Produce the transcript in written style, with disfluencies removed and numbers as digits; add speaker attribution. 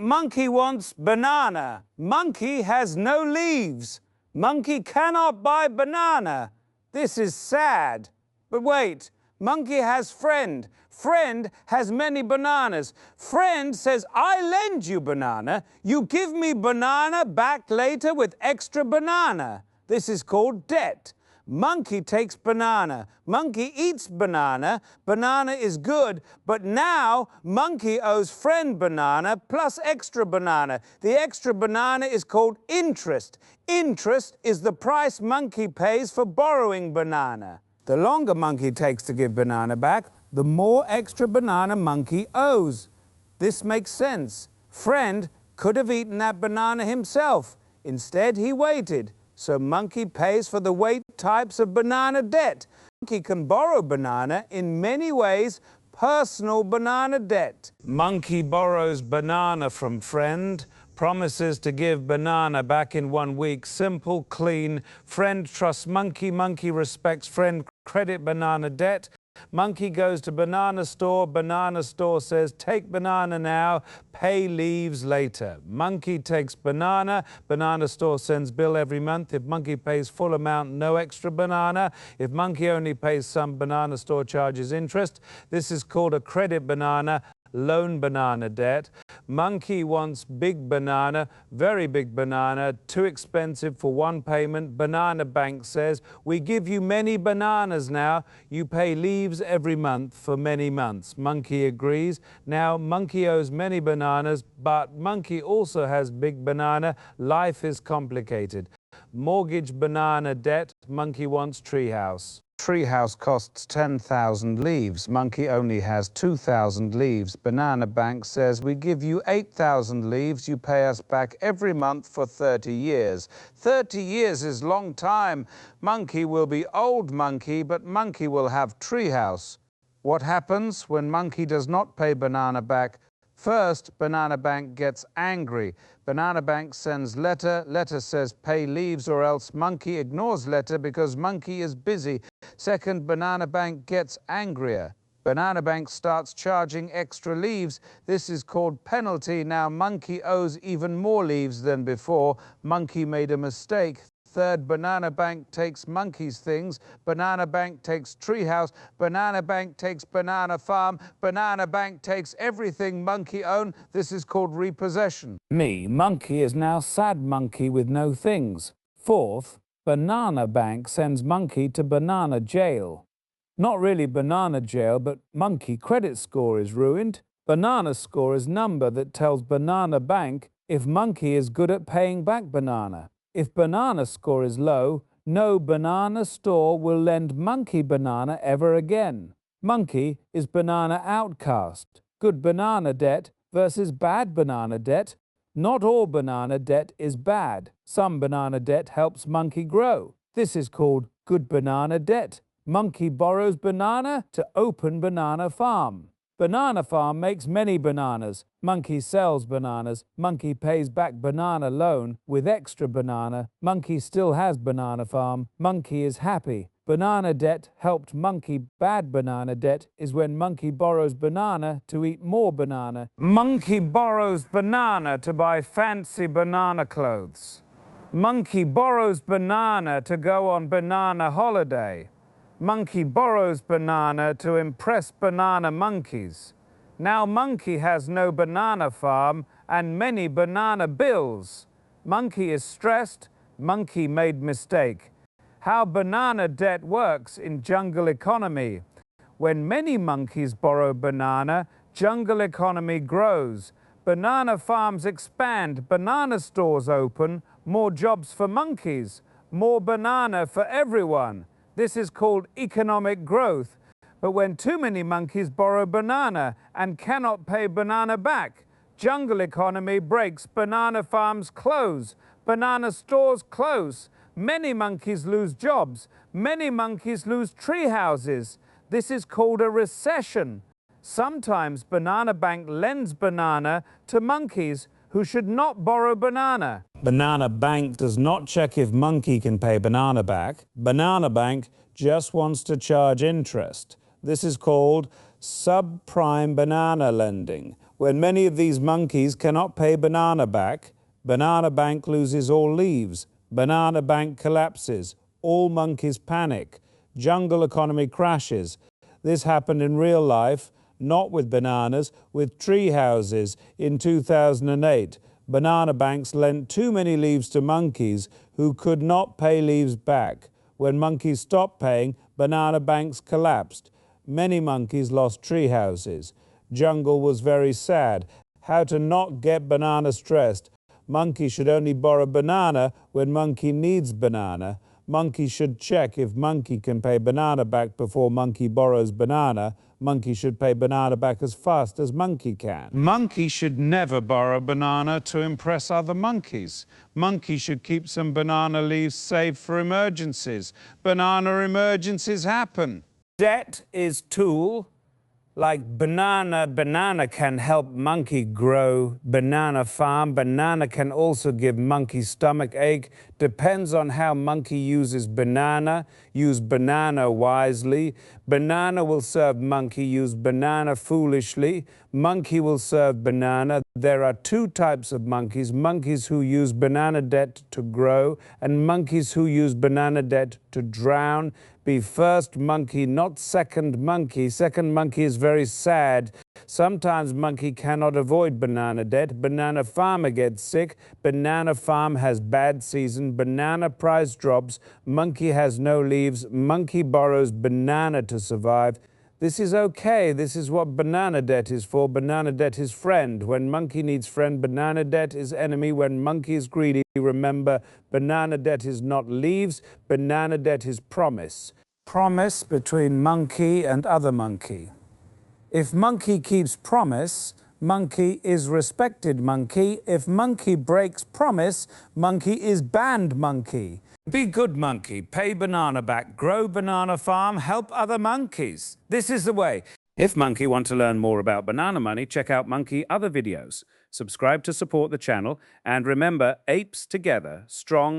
Speaker 1: Monkey wants banana. Monkey has no leaves. Monkey cannot buy banana. This is sad. But wait, monkey has friend. Friend has many bananas. Friend says, I lend you banana. You give me banana back later with extra banana. This is called debt. Monkey takes banana. Monkey eats banana. Banana is good, but now monkey owes friend banana plus extra banana. The extra banana is called interest. Interest is the price monkey pays for borrowing banana. The longer monkey takes to give banana back, the more extra banana monkey owes. This makes sense. Friend could have eaten that banana himself. Instead, he waited. So monkey pays for the wait types of banana debt. Monkey can borrow banana in many ways. Personal banana debt. Monkey borrows banana from friend, promises to give banana back in 1 week. Simple, clean. Friend trusts monkey. Monkey respects friend. Credit banana debt. Monkey goes to banana store. Banana store says, take banana now, pay leaves later. Monkey takes banana. Banana store sends bill every month. If monkey pays full amount, no extra banana. If monkey only pays some, banana store charges interest. This is called a credit banana. Loan banana debt. Monkey wants big banana, very big banana, too expensive for one payment. Banana bank says, we give you many bananas now. You pay leaves every month for many months. Monkey agrees. Now, monkey owes many bananas, but monkey also has big banana. Life is complicated. Mortgage banana debt. Monkey wants treehouse. Treehouse costs 10,000 leaves. Monkey only has 2,000 leaves. Banana bank says, we give you 8,000 leaves. You pay us back every month for 30 years. 30 years is long time. Monkey will be old monkey, but monkey will have treehouse. What happens when monkey does not pay banana back? First, banana bank gets angry. Banana bank sends letter. Letter says pay leaves or else. Monkey ignores letter because monkey is busy. Second, banana bank gets angrier. Banana bank starts charging extra leaves. This is called penalty. Now monkey owes even more leaves than before. Monkey made a mistake. Third, banana bank takes monkey's things. Banana bank takes treehouse. Banana bank takes banana farm. Banana bank takes everything monkey owned. This is called repossession. Me, monkey, is now sad monkey with no things. Fourth, banana bank sends monkey to banana jail. Not really banana jail, but monkey credit score is ruined. Banana score is number that tells banana bank if monkey is good at paying back banana. If banana score is low, no banana store will lend monkey banana ever again. Monkey is banana outcast. Good banana debt versus bad banana debt. Not all banana debt is bad. Some banana debt helps monkey grow. This is called good banana debt. Monkey borrows banana to open banana farm. Banana farm makes many bananas. Monkey sells bananas. Monkey pays back banana loan with extra banana. Monkey still has banana farm. Monkey is happy. Banana debt helped monkey. Bad banana debt is when monkey borrows banana to eat more banana. Monkey borrows banana to buy fancy banana clothes. Monkey borrows banana to go on banana holiday. Monkey borrows banana to impress banana monkeys. Now monkey has no banana farm and many banana bills. Monkey is stressed. Monkey made mistake. How banana debt works in jungle economy. When many monkeys borrow banana, jungle economy grows. Banana farms expand. Banana stores open. More jobs for monkeys. More banana for everyone. This is called economic growth. But when too many monkeys borrow banana and cannot pay banana back, jungle economy breaks. Banana farms close. Banana stores close. Many monkeys lose jobs. Many monkeys lose tree houses. This is called a recession. Sometimes banana bank lends banana to monkeys who should not borrow banana. Banana bank does not check if monkey can pay banana back. Banana bank just wants to charge interest. This is called subprime banana lending. When many of these monkeys cannot pay banana back, banana bank loses all leaves. Banana bank collapses. All monkeys panic. Jungle economy crashes. This happened in real life, not with bananas, with tree houses in 2008. Banana banks lent too many leaves to monkeys who could not pay leaves back. When monkeys stopped paying, banana banks collapsed. Many monkeys lost tree houses. Jungle was very sad. How to not get banana stressed. Monkey should only borrow banana when monkey needs banana. Monkey should check if monkey can pay banana back before monkey borrows banana. Monkey should pay banana back as fast as monkey can. Monkey should never borrow banana to impress other monkeys. Monkey should keep some banana leaves saved for emergencies. Banana emergencies happen. Debt is tool. Like banana can help monkey grow. Banana farm. Banana can also give monkey stomach ache. Depends on how monkey uses banana. Use banana wisely. Banana will serve monkey. Use banana foolishly. Monkey will serve banana. There are two types of monkeys. Monkeys who use banana debt to grow and monkeys who use banana debt to drown. Be first monkey, not second monkey. Second monkey is very sad. Sometimes monkey cannot avoid banana debt. Banana farmer gets sick. Banana farm has bad season. Banana price drops. Monkey has no leaves. Monkey borrows banana to survive. This is okay. This is what banana debt is for. Banana debt is friend. When monkey needs friend, banana debt is enemy. When monkey is greedy, remember, banana debt is not leaves. Banana debt is promise. Promise between monkey and other monkey. If monkey keeps promise, monkey is respected monkey. If monkey breaks promise, monkey is banned monkey. Be good monkey, pay banana back, grow banana farm, help other monkeys. This is the way. If monkey want to learn more about banana money, check out monkey other videos. Subscribe to support the channel and remember, apes together, strong